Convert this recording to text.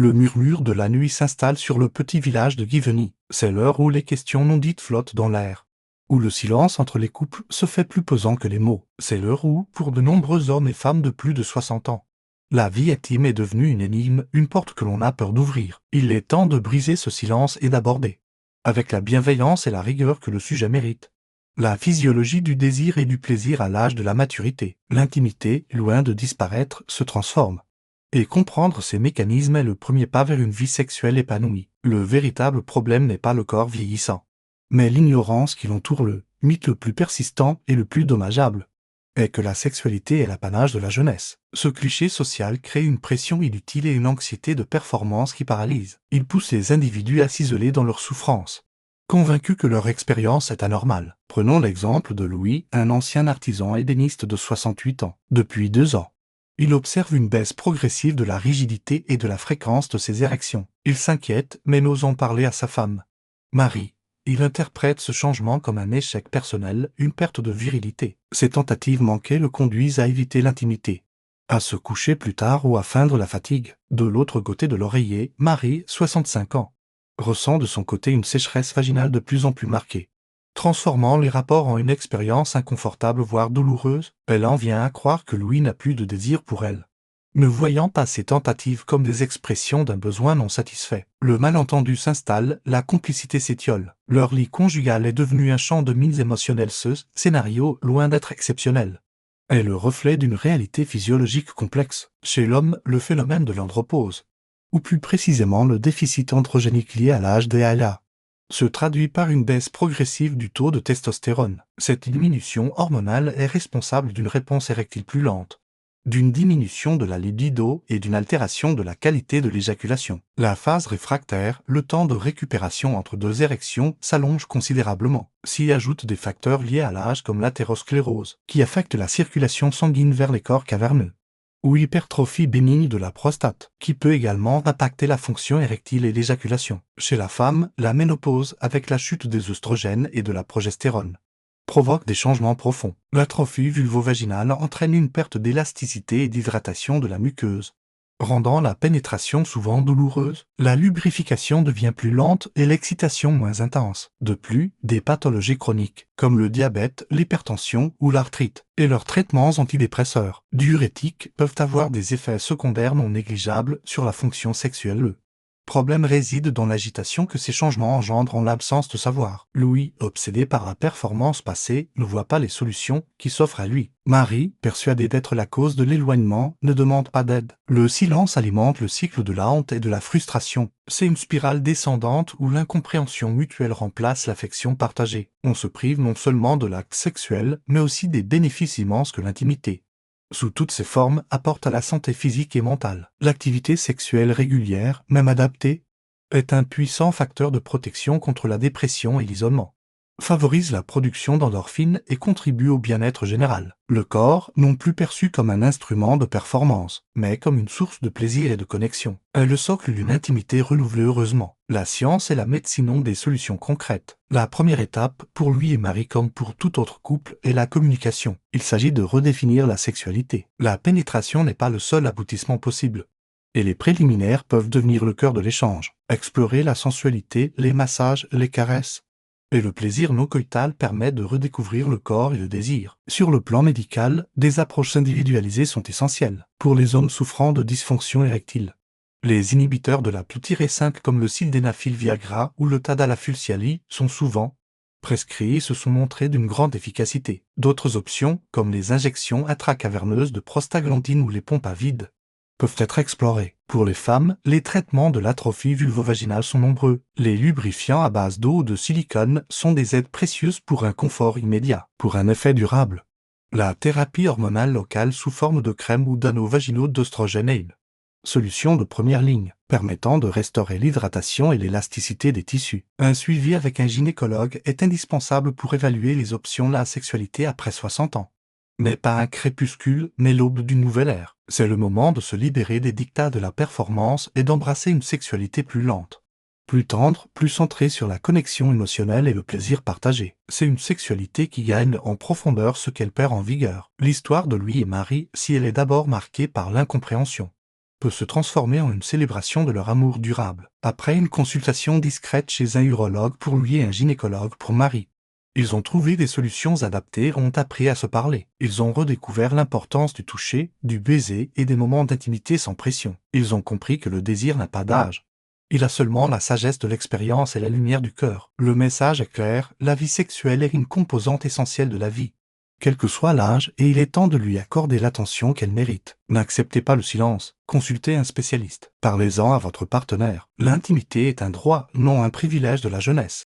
Le murmure de la nuit s'installe sur le petit village de Giveny. C'est l'heure où les questions non dites flottent dans l'air. Où le silence entre les couples se fait plus pesant que les mots. C'est l'heure où, pour de nombreux hommes et femmes de plus de 60 ans, la vie intime est devenue une énigme, une porte que l'on a peur d'ouvrir. Il est temps de briser ce silence et d'aborder, avec la bienveillance et la rigueur que le sujet mérite, la physiologie du désir et du plaisir à l'âge de la maturité. L'intimité, loin de disparaître, se transforme. Et comprendre ces mécanismes est le premier pas vers une vie sexuelle épanouie. Le véritable problème n'est pas le corps vieillissant, mais l'ignorance qui l'entoure. Le mythe le plus persistant et le plus dommageable est que la sexualité est l'apanage de la jeunesse. Ce cliché social crée une pression inutile et une anxiété de performance qui paralyse. Il pousse les individus à s'isoler dans leur souffrance, convaincus que leur expérience est anormale. Prenons l'exemple de Louis, un ancien artisan ébéniste de 68 ans. Depuis 2 ans, il observe une baisse progressive de la rigidité et de la fréquence de ses érections. Il s'inquiète, mais n'ose en parler à sa femme, Marie. Il interprète ce changement comme un échec personnel, une perte de virilité. Ces tentatives manquées le conduisent à éviter l'intimité, à se coucher plus tard ou à feindre la fatigue. De l'autre côté de l'oreiller, Marie, 65 ans, ressent de son côté une sécheresse vaginale de plus en plus marquée, transformant les rapports en une expérience inconfortable voire douloureuse. Elle en vient à croire que Louis n'a plus de désir pour elle, ne voyant pas ces tentatives comme des expressions d'un besoin non satisfait. Le malentendu s'installe, la complicité s'étiole. Leur lit conjugal est devenu un champ de mines émotionnelles. Ce scénario, loin d'être exceptionnel, est le reflet d'une réalité physiologique complexe. Chez l'homme, le phénomène de l'andropause, ou plus précisément le déficit androgénique lié à l'âge DHA, se traduit par une baisse progressive du taux de testostérone. Cette diminution hormonale est responsable d'une réponse érectile plus lente, d'une diminution de la libido et d'une altération de la qualité de l'éjaculation. La phase réfractaire, le temps de récupération entre 2 érections, s'allonge considérablement. S'y ajoutent des facteurs liés à l'âge comme l'athérosclérose, qui affecte la circulation sanguine vers les corps caverneux, ou hypertrophie bénigne de la prostate, qui peut également impacter la fonction érectile et l'éjaculation. Chez la femme, la ménopause, avec la chute des œstrogènes et de la progestérone, provoque des changements profonds. L'atrophie vulvovaginale entraîne une perte d'élasticité et d'hydratation de la muqueuse, rendant la pénétration souvent douloureuse. La lubrification devient plus lente et l'excitation moins intense. De plus, des pathologies chroniques, comme le diabète, l'hypertension ou l'arthrite, et leurs traitements antidépresseurs, diurétiques, peuvent avoir des effets secondaires non négligeables sur la fonction sexuelle. Le problème réside dans l'agitation que ces changements engendrent en l'absence de savoir. Louis, obsédé par la performance passée, ne voit pas les solutions qui s'offrent à lui. Marie, persuadée d'être la cause de l'éloignement, ne demande pas d'aide. Le silence alimente le cycle de la honte et de la frustration. C'est une spirale descendante où l'incompréhension mutuelle remplace l'affection partagée. On se prive non seulement de l'acte sexuel, mais aussi des bénéfices immenses que l'intimité, sous toutes ses formes, apporte à la santé physique et mentale. L'activité sexuelle régulière, même adaptée, est un puissant facteur de protection contre la dépression et l'isolement, favorise la production d'endorphines et contribue au bien-être général. Le corps, non plus perçu comme un instrument de performance, mais comme une source de plaisir et de connexion, est le socle d'une intimité renouvelée heureusement. La science et la médecine ont des solutions concrètes. La première étape, pour lui et Marie comme pour tout autre couple, est la communication. Il s'agit de redéfinir la sexualité. La pénétration n'est pas le seul aboutissement possible, et les préliminaires peuvent devenir le cœur de l'échange. Explorer la sensualité, les massages, les caresses et le plaisir non coïtal permet de redécouvrir le corps et le désir. Sur le plan médical, des approches individualisées sont essentielles. Pour les hommes souffrant de dysfonction érectile, les inhibiteurs de la putyré-5 comme le sildenafil Viagra ou le Tadalafil Cialis sont souvent prescrits et se sont montrés d'une grande efficacité. D'autres options, comme les injections intracaverneuses de prostaglandine ou les pompes à vide, peuvent être explorés. Pour les femmes, les traitements de l'atrophie vulvovaginale sont nombreux. Les lubrifiants à base d'eau ou de silicone sont des aides précieuses pour un confort immédiat. Pour un effet durable, la thérapie hormonale locale sous forme de crème ou d'anneaux vaginaux d'oestrogène est une solution de première ligne, permettant de restaurer l'hydratation et l'élasticité des tissus. Un suivi avec un gynécologue est indispensable pour évaluer les options de la sexualité après 60 ans. Mais pas un crépuscule, mais l'aube d'une nouvelle ère. C'est le moment de se libérer des dictats de la performance et d'embrasser une sexualité plus lente, plus tendre, plus centrée sur la connexion émotionnelle et le plaisir partagé. C'est une sexualité qui gagne en profondeur ce qu'elle perd en vigueur. L'histoire de Louis et Marie, si elle est d'abord marquée par l'incompréhension, peut se transformer en une célébration de leur amour durable. Après une consultation discrète chez un urologue pour lui et un gynécologue pour Marie, ils ont trouvé des solutions adaptées et ont appris à se parler. Ils ont redécouvert l'importance du toucher, du baiser et des moments d'intimité sans pression. Ils ont compris que le désir n'a pas d'âge. Il a seulement la sagesse de l'expérience et la lumière du cœur. Le message est clair, la vie sexuelle est une composante essentielle de la vie, quel que soit l'âge, et il est temps de lui accorder l'attention qu'elle mérite. N'acceptez pas le silence. Consultez un spécialiste. Parlez-en à votre partenaire. L'intimité est un droit, non un privilège de la jeunesse.